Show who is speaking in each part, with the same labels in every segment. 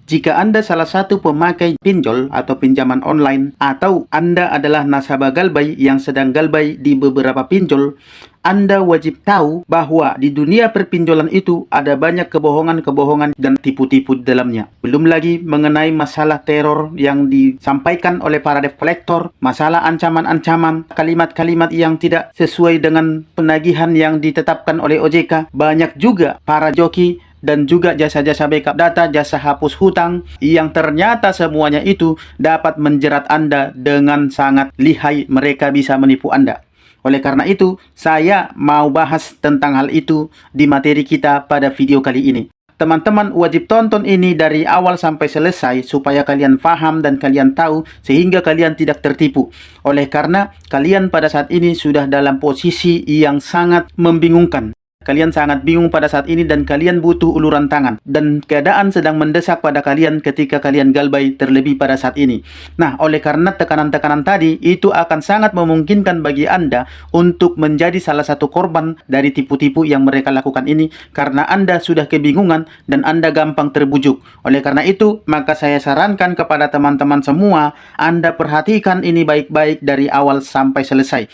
Speaker 1: Jika Anda salah satu pemakai pinjol atau pinjaman online, atau Anda adalah nasabah Galbay yang sedang Galbay di beberapa pinjol, Anda wajib tahu bahwa di dunia perpinjolan itu ada banyak kebohongan-kebohongan dan tipu-tipu di dalamnya. Belum lagi mengenai masalah teror yang disampaikan oleh para debt collector, masalah ancaman-ancaman, kalimat-kalimat yang tidak sesuai dengan penagihan yang ditetapkan oleh OJK. Banyak juga para joki dan juga jasa-jasa backup data, jasa hapus hutang, yang ternyata semuanya itu dapat menjerat Anda dengan sangat lihai. Mereka bisa menipu Anda. Oleh karena itu, saya mau bahas tentang hal itu di materi kita pada video kali ini. Teman-teman wajib tonton ini dari awal sampai selesai supaya kalian paham dan kalian tahu sehingga kalian tidak tertipu. Oleh karena kalian pada saat ini sudah dalam posisi yang sangat membingungkan. Kalian sangat bingung pada saat ini dan kalian butuh uluran tangan. Dan keadaan sedang mendesak pada kalian ketika kalian Galbay terlebih pada saat ini. Nah, oleh karena tekanan-tekanan tadi, itu akan sangat memungkinkan bagi Anda untuk menjadi salah satu korban dari tipu-tipu yang mereka lakukan ini. Karena Anda sudah kebingungan dan Anda gampang terbujuk. Oleh karena itu, maka saya sarankan kepada teman-teman semua, Anda perhatikan ini baik-baik dari awal sampai selesai.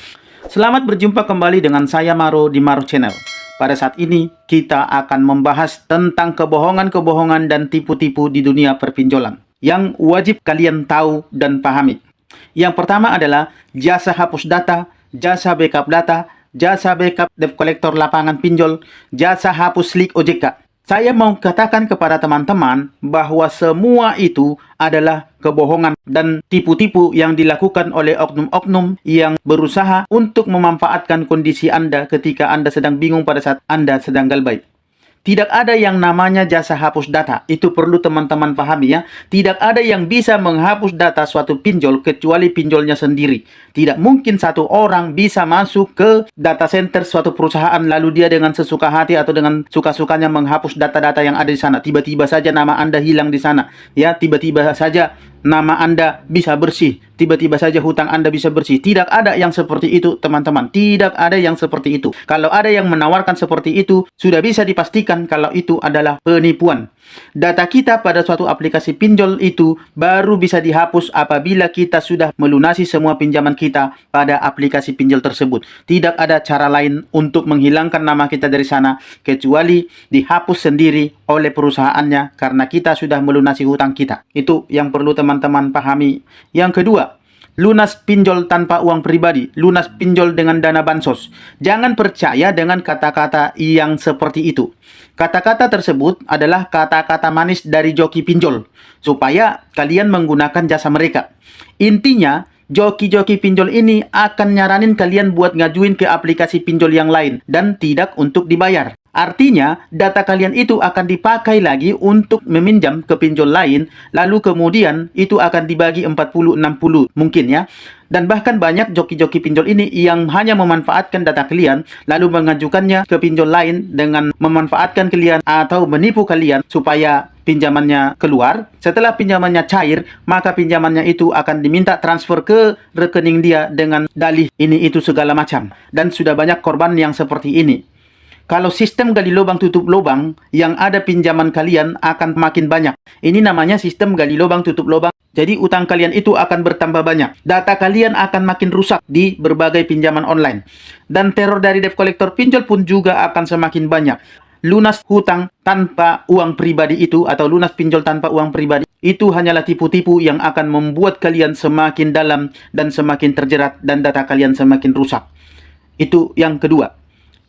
Speaker 1: Selamat berjumpa kembali dengan saya Maro di Maro Channel. Pada saat ini, kita akan membahas tentang kebohongan-kebohongan dan tipu-tipu di dunia perpinjolan yang wajib kalian tahu dan pahami. Yang pertama adalah jasa hapus data, jasa backup data, jasa backup debt collector lapangan pinjol, jasa hapus leak OJK. Saya mau katakan kepada teman-teman bahwa semua itu adalah kebohongan dan tipu-tipu yang dilakukan oleh oknum-oknum yang berusaha untuk memanfaatkan kondisi Anda ketika Anda sedang bingung pada saat Anda sedang Galbay. Tidak ada yang namanya jasa hapus data. Itu perlu teman-teman pahami ya. Tidak ada yang bisa menghapus data suatu pinjol kecuali pinjolnya sendiri. Tidak mungkin satu orang bisa masuk ke data center suatu perusahaan lalu dia dengan sesuka hati atau dengan suka-sukanya menghapus data-data yang ada di sana. Tiba-tiba saja nama Anda hilang di sana. Ya, tiba-tiba saja nama Anda bisa bersih. Tiba-tiba saja hutang Anda bisa bersih. Tidak ada yang seperti itu, teman-teman. Tidak ada yang seperti itu. Kalau ada yang menawarkan seperti itu, sudah bisa dipastikan kalau itu adalah penipuan. Data kita pada suatu aplikasi pinjol itu baru bisa dihapus apabila kita sudah melunasi semua pinjaman kita pada aplikasi pinjol tersebut. Tidak ada cara lain untuk menghilangkan nama kita dari sana kecuali dihapus sendiri oleh perusahaannya karena kita sudah melunasi hutang kita. Itu yang perlu teman-teman pahami. Yang kedua, lunas pinjol tanpa uang pribadi, lunas pinjol dengan dana bansos. Jangan percaya dengan kata-kata yang seperti itu. Kata-kata tersebut adalah kata-kata manis dari joki pinjol, supaya kalian menggunakan jasa mereka. Intinya, joki-joki pinjol ini akan nyaranin kalian buat ngajuin ke aplikasi pinjol yang lain dan tidak untuk dibayar. Artinya, data kalian itu akan dipakai lagi untuk meminjam ke pinjol lain, lalu kemudian itu akan dibagi 40-60 mungkin ya. Dan bahkan banyak joki-joki pinjol ini yang hanya memanfaatkan data kalian, lalu mengajukannya ke pinjol lain dengan memanfaatkan kalian atau menipu kalian supaya pinjamannya keluar. Setelah pinjamannya cair, maka pinjamannya itu akan diminta transfer ke rekening dia dengan dalih ini itu segala macam. Dan sudah banyak korban yang seperti ini. Kalau sistem gali lubang tutup lubang, yang ada pinjaman kalian akan makin banyak. Ini namanya sistem gali lubang tutup lubang. Jadi utang kalian itu akan bertambah banyak. Data kalian akan makin rusak di berbagai pinjaman online. Dan teror dari debt collector pinjol pun juga akan semakin banyak. Lunas hutang tanpa uang pribadi itu atau lunas pinjol tanpa uang pribadi itu hanyalah tipu-tipu yang akan membuat kalian semakin dalam dan semakin terjerat dan data kalian semakin rusak. Itu yang kedua.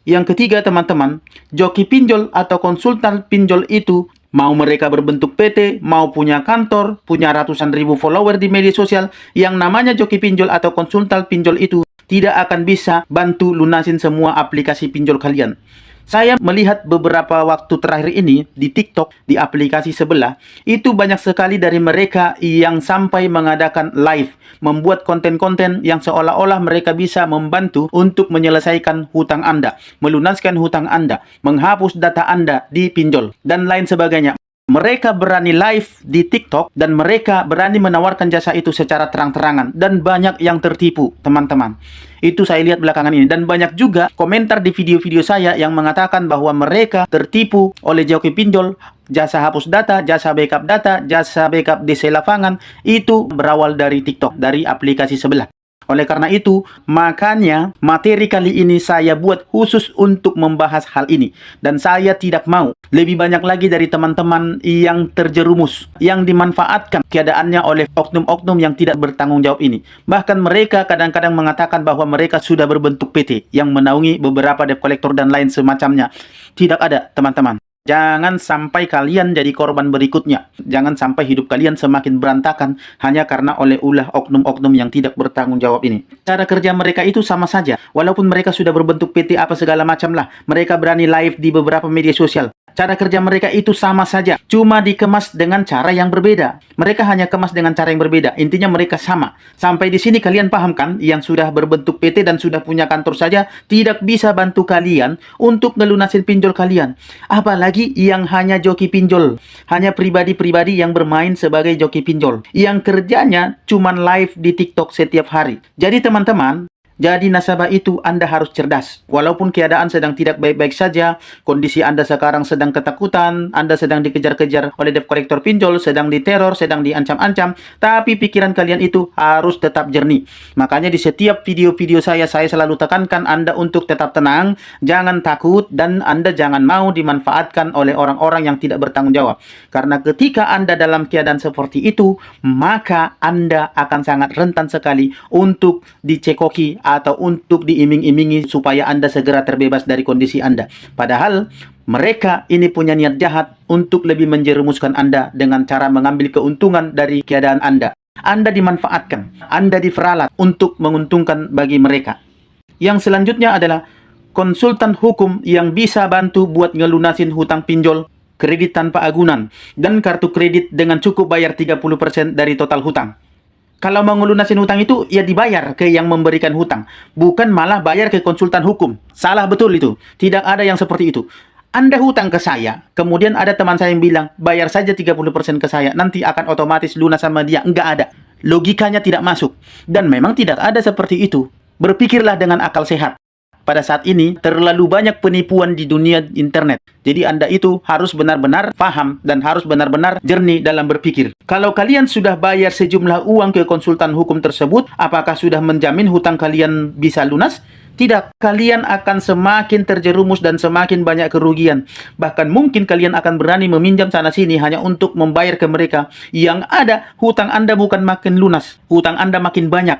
Speaker 1: Yang ketiga teman-teman, joki pinjol atau konsultan pinjol itu mau mereka berbentuk PT, mau punya kantor, punya ratusan ribu follower di media sosial, yang namanya joki pinjol atau konsultan pinjol itu tidak akan bisa bantu lunasin semua aplikasi pinjol kalian. Saya melihat beberapa waktu terakhir ini di TikTok, di aplikasi sebelah, itu banyak sekali dari mereka yang sampai mengadakan live, membuat konten-konten yang seolah-olah mereka bisa membantu untuk menyelesaikan hutang Anda, melunaskan hutang Anda, menghapus data Anda di pinjol, dan lain sebagainya. Mereka berani live di TikTok dan mereka berani menawarkan jasa itu secara terang-terangan dan banyak yang tertipu, teman-teman. Itu saya lihat belakangan ini dan banyak juga komentar di video-video saya yang mengatakan bahwa mereka tertipu oleh joki pinjol, jasa hapus data, jasa backup DC lapangan itu berawal dari TikTok, dari aplikasi sebelah. Oleh karena itu, makanya materi kali ini saya buat khusus untuk membahas hal ini. Dan saya tidak mau lebih banyak lagi dari teman-teman yang terjerumus, yang dimanfaatkan keadaannya oleh oknum-oknum yang tidak bertanggung jawab ini. Bahkan mereka kadang-kadang mengatakan bahwa mereka sudah berbentuk PT yang menaungi beberapa debt collector dan lain semacamnya. Tidak ada, teman-teman. Jangan sampai kalian jadi korban berikutnya. Jangan sampai hidup kalian semakin berantakan hanya karena oleh ulah oknum-oknum yang tidak bertanggung jawab ini. Cara kerja mereka itu sama saja. Walaupun mereka sudah berbentuk PT apa segala macam lah. Mereka berani live di beberapa media sosial. Cara kerja mereka itu sama saja. Cuma dikemas dengan cara yang berbeda. Mereka hanya kemas dengan cara yang berbeda. Intinya mereka sama. Sampai di sini kalian paham kan? Yang sudah berbentuk PT dan sudah punya kantor saja tidak bisa bantu kalian untuk ngelunasin pinjol kalian. Apalagi yang hanya joki pinjol. Hanya pribadi-pribadi yang bermain sebagai joki pinjol. Yang kerjanya cuma live di TikTok setiap hari. Jadi teman-teman, jadi nasabah itu Anda harus cerdas. Walaupun keadaan sedang tidak baik-baik saja, kondisi Anda sekarang sedang ketakutan, Anda sedang dikejar-kejar oleh debt collector pinjol, sedang diteror, sedang diancam-ancam, tapi pikiran kalian itu harus tetap jernih. Makanya di setiap video-video saya selalu tekankan Anda untuk tetap tenang, jangan takut, dan Anda jangan mau dimanfaatkan oleh orang-orang yang tidak bertanggung jawab. Karena ketika Anda dalam keadaan seperti itu, maka Anda akan sangat rentan sekali untuk dicekoki atau untuk diiming-imingi supaya Anda segera terbebas dari kondisi Anda. Padahal mereka ini punya niat jahat untuk lebih menjerumuskan Anda dengan cara mengambil keuntungan dari keadaan Anda. Anda dimanfaatkan, Anda diperalat untuk menguntungkan bagi mereka. Yang selanjutnya adalah konsultan hukum yang bisa bantu buat ngelunasin hutang pinjol, kredit tanpa agunan, dan kartu kredit dengan cukup bayar 30% dari total hutang. Kalau mau ngelunasin hutang itu, ya dibayar ke yang memberikan hutang. Bukan malah bayar ke konsultan hukum. Salah betul itu. Tidak ada yang seperti itu. Anda hutang ke saya, kemudian ada teman saya yang bilang, bayar saja 30% ke saya, nanti akan otomatis lunas sama dia. Enggak ada. Logikanya tidak masuk. Dan memang tidak ada seperti itu. Berpikirlah dengan akal sehat. Pada saat ini, terlalu banyak penipuan di dunia internet. Jadi Anda itu harus benar-benar paham dan harus benar-benar jernih dalam berpikir. Kalau kalian sudah bayar sejumlah uang ke konsultan hukum tersebut, apakah sudah menjamin hutang kalian bisa lunas? Tidak, kalian akan semakin terjerumus dan semakin banyak kerugian. Bahkan mungkin kalian akan berani meminjam sana-sini hanya untuk membayar ke mereka. Yang ada, hutang Anda bukan makin lunas, hutang Anda makin banyak.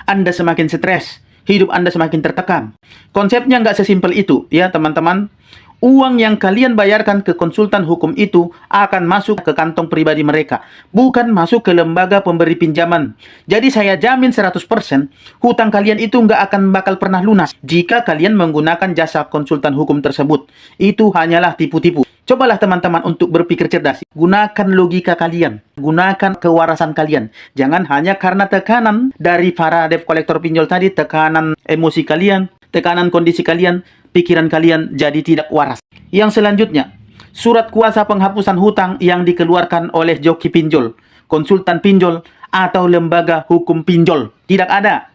Speaker 1: Anda semakin stres. Hidup Anda semakin tertekan. Konsepnya nggak sesimpel itu, ya teman-teman. Uang yang kalian bayarkan ke konsultan hukum itu akan masuk ke kantong pribadi mereka, bukan masuk ke lembaga pemberi pinjaman. Jadi saya jamin 100% hutang kalian itu nggak akan bakal pernah lunas jika kalian menggunakan jasa konsultan hukum tersebut. Itu hanyalah tipu-tipu. Cobalah teman-teman untuk berpikir cerdas. Gunakan logika kalian. Gunakan kewarasan kalian. Jangan hanya karena tekanan dari para debt collector pinjol tadi, tekanan emosi kalian, tekanan kondisi kalian, pikiran kalian jadi tidak waras. Yang selanjutnya, surat kuasa penghapusan hutang yang dikeluarkan oleh joki pinjol, konsultan pinjol, atau lembaga hukum pinjol. Tidak ada.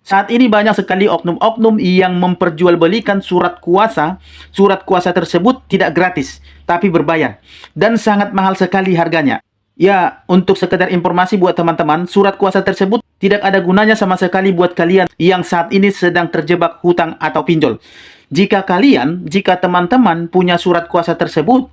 Speaker 1: Saat ini banyak sekali oknum-oknum yang memperjualbelikan surat kuasa. Surat kuasa tersebut tidak gratis, tapi berbayar. Dan sangat mahal sekali harganya. Ya, untuk sekedar informasi buat teman-teman, surat kuasa tersebut tidak ada gunanya sama sekali buat kalian yang saat ini sedang terjebak hutang atau pinjol. Jika teman-teman punya surat kuasa tersebut,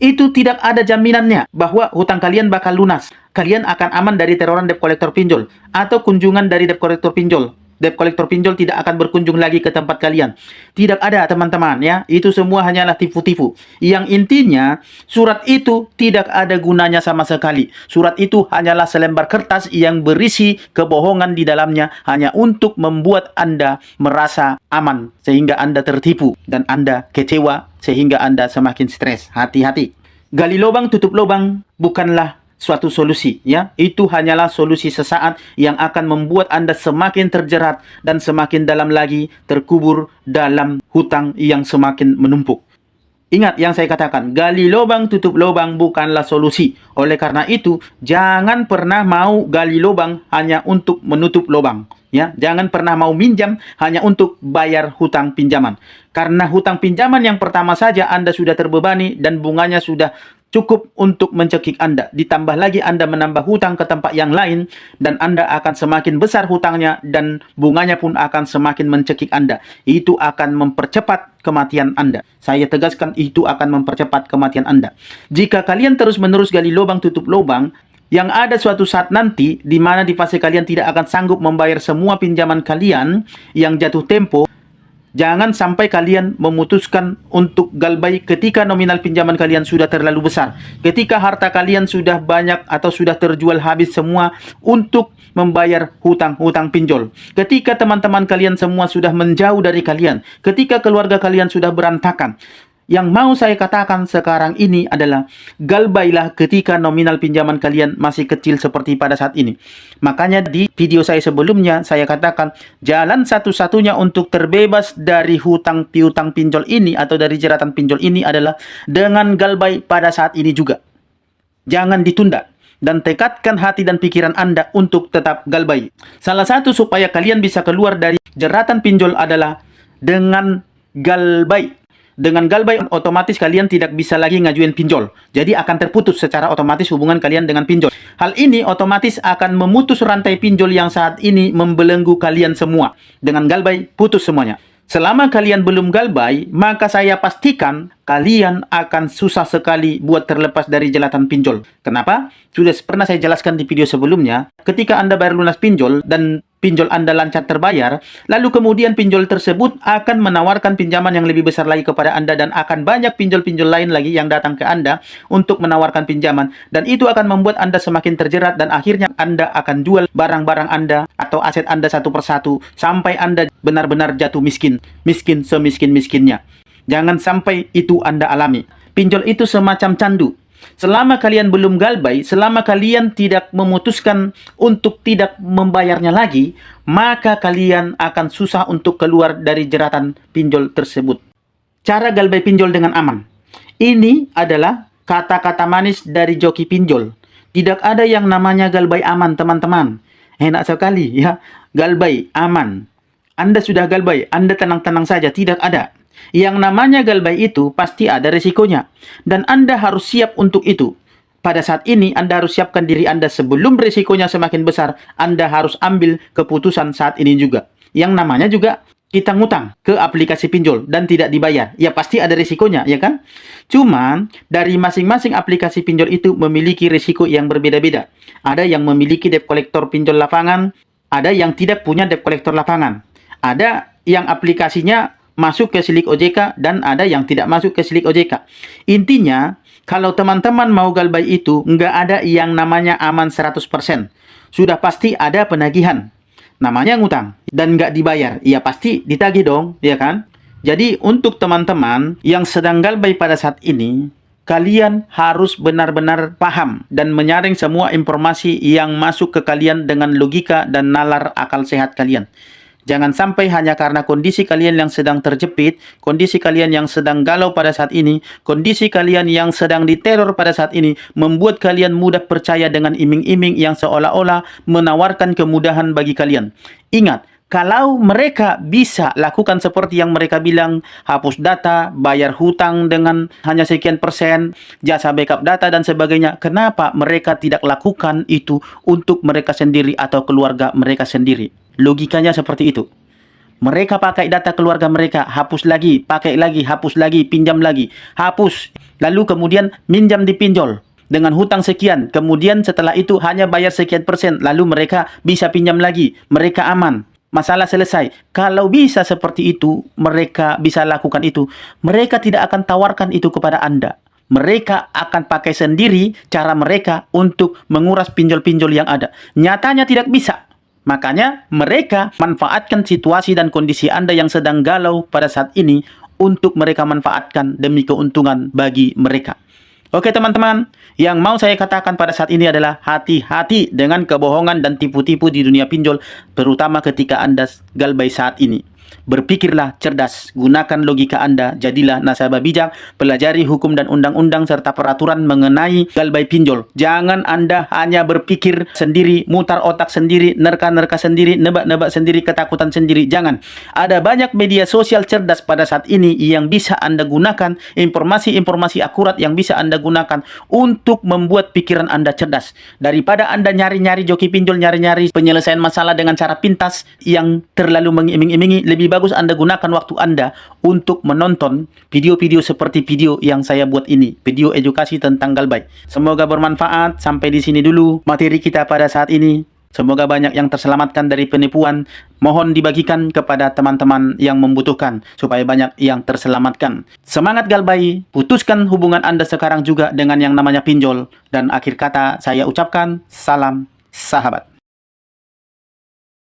Speaker 1: itu tidak ada jaminannya bahwa hutang kalian bakal lunas. Kalian akan aman dari teroran debt collector pinjol atau kunjungan dari debt collector pinjol. Debt collector pinjol tidak akan berkunjung lagi ke tempat kalian. Tidak ada, teman-teman, ya. Itu semua hanyalah tipu-tipu. Yang intinya, surat itu tidak ada gunanya sama sekali. Surat itu hanyalah selembar kertas yang berisi kebohongan di dalamnya hanya untuk membuat Anda merasa aman sehingga Anda tertipu dan Anda kecewa sehingga Anda semakin stres. Hati-hati. Gali lubang, tutup lubang bukanlah suatu solusi, ya. Itu hanyalah solusi sesaat yang akan membuat Anda semakin terjerat dan semakin dalam lagi terkubur dalam hutang yang semakin menumpuk. Ingat yang saya katakan, gali lubang tutup lubang bukanlah solusi. Oleh karena itu, jangan pernah mau gali lubang hanya untuk menutup lubang. Ya, jangan pernah mau minjam hanya untuk bayar hutang pinjaman. Karena hutang pinjaman yang pertama saja Anda sudah terbebani dan bunganya sudah cukup untuk mencekik Anda. Ditambah lagi Anda menambah hutang ke tempat yang lain dan Anda akan semakin besar hutangnya dan bunganya pun akan semakin mencekik Anda. Itu akan mempercepat kematian Anda. Saya tegaskan, itu akan mempercepat kematian Anda. Jika kalian terus-menerus gali lubang tutup lubang, yang ada suatu saat nanti di mana di fase kalian tidak akan sanggup membayar semua pinjaman kalian yang jatuh tempo. Jangan sampai kalian memutuskan untuk galbay ketika nominal pinjaman kalian sudah terlalu besar. Ketika harta kalian sudah banyak atau sudah terjual habis semua untuk membayar hutang-hutang pinjol. Ketika teman-teman kalian semua sudah menjauh dari kalian. Ketika keluarga kalian sudah berantakan. Yang mau saya katakan sekarang ini adalah galbailah ketika nominal pinjaman kalian masih kecil seperti pada saat ini. Makanya di video saya sebelumnya saya katakan jalan satu-satunya untuk terbebas dari hutang piutang pinjol ini atau dari jeratan pinjol ini adalah dengan galbay pada saat ini juga. Jangan ditunda. Dan tekadkan hati dan pikiran Anda untuk tetap galbay. Salah satu supaya kalian bisa keluar dari jeratan pinjol adalah dengan galbay. Dengan galbay otomatis kalian tidak bisa lagi ngajuin pinjol. Jadi akan terputus secara otomatis hubungan kalian dengan pinjol. Hal ini otomatis akan memutus rantai pinjol yang saat ini membelenggu kalian semua. Dengan galbay putus semuanya. Selama kalian belum galbay, maka saya pastikan kalian akan susah sekali buat terlepas dari jelatan pinjol. Kenapa? Sudah pernah saya jelaskan di video sebelumnya. Ketika Anda bayar lunas pinjol dan pinjol Anda lancar terbayar, lalu kemudian pinjol tersebut akan menawarkan pinjaman yang lebih besar lagi kepada Anda dan akan banyak pinjol-pinjol lain lagi yang datang ke Anda untuk menawarkan pinjaman. Dan itu akan membuat Anda semakin terjerat dan akhirnya Anda akan jual barang-barang Anda atau aset Anda satu persatu sampai Anda benar-benar jatuh miskin. Miskin semiskin-miskinnya. Jangan sampai itu Anda alami. Pinjol itu semacam candu. Selama kalian belum galbay, selama kalian tidak memutuskan untuk tidak membayarnya lagi, maka kalian akan susah untuk keluar dari jeratan pinjol tersebut. Cara galbay pinjol dengan aman. Ini adalah kata-kata manis dari joki pinjol. Tidak ada yang namanya galbay aman, teman-teman. Enak sekali ya, galbay aman. Anda sudah galbay, Anda tenang-tenang saja, tidak ada. Yang namanya galbay itu pasti ada risikonya. Dan Anda harus siap untuk itu. Pada saat ini, Anda harus siapkan diri Anda sebelum risikonya semakin besar. Anda harus ambil keputusan saat ini juga. Yang namanya juga kita ngutang ke aplikasi pinjol dan tidak dibayar. Ya pasti ada risikonya, ya kan? Cuman, dari masing-masing aplikasi pinjol itu memiliki risiko yang berbeda-beda. Ada yang memiliki debt collector pinjol lapangan. Ada yang tidak punya debt collector lapangan. Ada yang aplikasinya masuk ke silik OJK dan ada yang tidak masuk ke silik OJK. Intinya, kalau teman-teman mau galbay itu, nggak ada yang namanya aman 100%. Sudah pasti ada penagihan. Namanya ngutang dan nggak dibayar. Ya pasti ditagih dong, ya kan? Jadi untuk teman-teman yang sedang galbay pada saat ini, kalian harus benar-benar paham dan menyaring semua informasi yang masuk ke kalian dengan logika dan nalar akal sehat kalian. Jangan sampai hanya karena kondisi kalian yang sedang terjepit, kondisi kalian yang sedang galau pada saat ini, kondisi kalian yang sedang diteror pada saat ini, membuat kalian mudah percaya dengan iming-iming yang seolah-olah menawarkan kemudahan bagi kalian. Ingat, kalau mereka bisa lakukan seperti yang mereka bilang, hapus data, bayar hutang dengan hanya sekian persen, jasa backup data dan sebagainya, kenapa mereka tidak lakukan itu untuk mereka sendiri atau keluarga mereka sendiri? Logikanya seperti itu. Mereka pakai data keluarga mereka, hapus lagi, pakai lagi, hapus lagi, pinjam lagi, hapus. Lalu kemudian minjam di pinjol dengan hutang sekian. Kemudian setelah itu hanya bayar sekian persen. Lalu mereka bisa pinjam lagi. Mereka aman. Masalah selesai. Kalau bisa seperti itu, mereka bisa lakukan itu. Mereka tidak akan tawarkan itu kepada Anda. Mereka akan pakai sendiri cara mereka untuk menguras pinjol-pinjol yang ada. Nyatanya tidak bisa. Makanya mereka manfaatkan situasi dan kondisi Anda yang sedang galau pada saat ini untuk mereka manfaatkan demi keuntungan bagi mereka. Oke teman-teman, yang mau saya katakan pada saat ini adalah hati-hati dengan kebohongan dan tipu-tipu di dunia pinjol, terutama ketika Anda galbay saat ini. Berpikirlah cerdas, gunakan logika Anda, jadilah nasabah bijak, pelajari hukum dan undang-undang serta peraturan mengenai galbay pinjol. Jangan Anda hanya berpikir sendiri, mutar otak sendiri, nerka-nerka sendiri, nebak-nebak sendiri, ketakutan sendiri. Jangan. Ada banyak media sosial cerdas pada saat ini yang bisa Anda gunakan, informasi-informasi akurat yang bisa Anda gunakan untuk membuat pikiran Anda cerdas. Daripada Anda nyari-nyari joki pinjol, nyari-nyari penyelesaian masalah dengan cara pintas yang terlalu mengiming-imingi, lebih bagus Anda gunakan waktu Anda untuk menonton video-video seperti video yang saya buat ini, video edukasi tentang galbay. Semoga bermanfaat. Sampai di sini dulu materi kita pada saat ini. Semoga banyak yang terselamatkan dari penipuan. Mohon dibagikan kepada teman-teman yang membutuhkan supaya banyak yang terselamatkan. Semangat galbay, putuskan hubungan Anda sekarang juga dengan yang namanya pinjol. Dan akhir kata saya ucapkan salam sahabat.